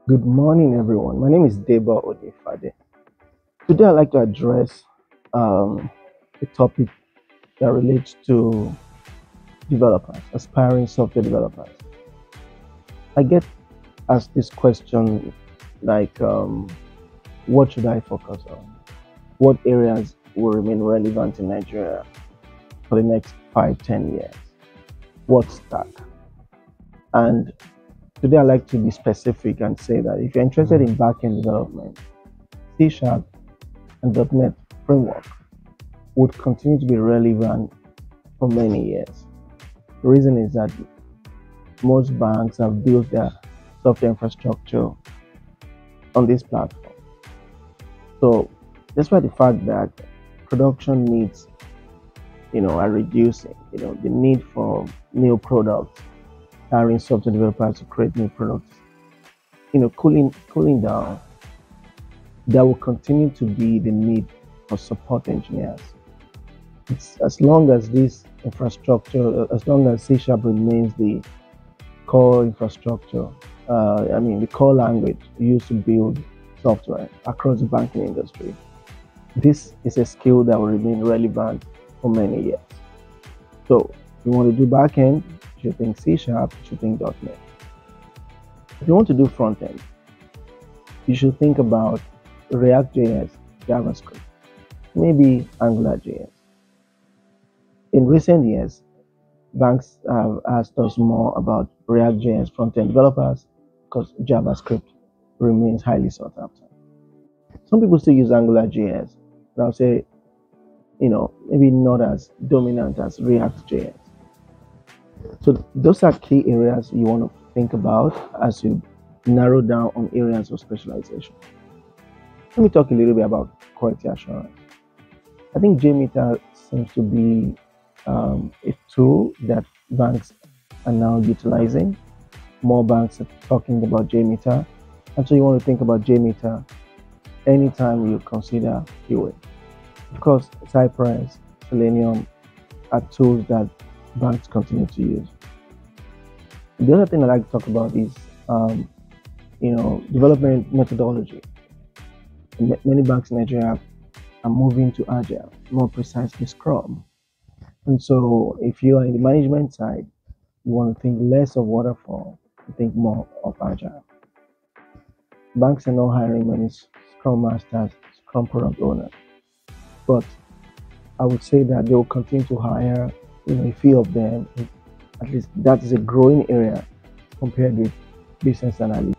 Good morning, everyone. My name is Debo Onifade. Today, I'd like to address a topic that relates to developers, aspiring software developers. I get asked this question like, what should I focus on? What areas will remain relevant in Nigeria for the next 5, 10 years? What stack? And today, I'd like to be specific and say that if you're interested in backend development, C# and .NET framework would continue to be relevant for many years. The reason is that most banks have built their software infrastructure on this platform. So despite the fact that production needs, are reducing, the need for new products, hiring software developers to create new products, cooling down, there will continue to be the need for support engineers. It's as long as this infrastructure, as long as C# remains the core infrastructure, the core language used to build software across the banking industry, this is a skill that will remain relevant for many years. So if you want to do backend, you should think C#, you should think .NET. If you want to do frontend, you should think about React.js, JavaScript, maybe AngularJS. In recent years, banks have asked us more about React.js front-end developers because JavaScript remains highly sought after. Some people still use AngularJS, but I'll say, maybe not as dominant as React.js. So those are key areas you want to think about as you narrow down on areas of specialization. Let me talk a little bit about quality assurance. I think JMeter seems to be a tool that banks are now utilizing. More banks are talking about JMeter, and so you want to think about JMeter anytime you consider QA. Of course, Cypress, Selenium are tools that banks continue to use. The other thing I like to talk about is, development methodology. Many banks in Nigeria are moving to Agile, more precisely Scrum. And so if you are in the management side, you want to think less of waterfall, you think more of Agile. Banks are not hiring many Scrum Masters, Scrum product owners, but I would say that they will continue to hire a few of them. At least that is a growing area compared with business analysts.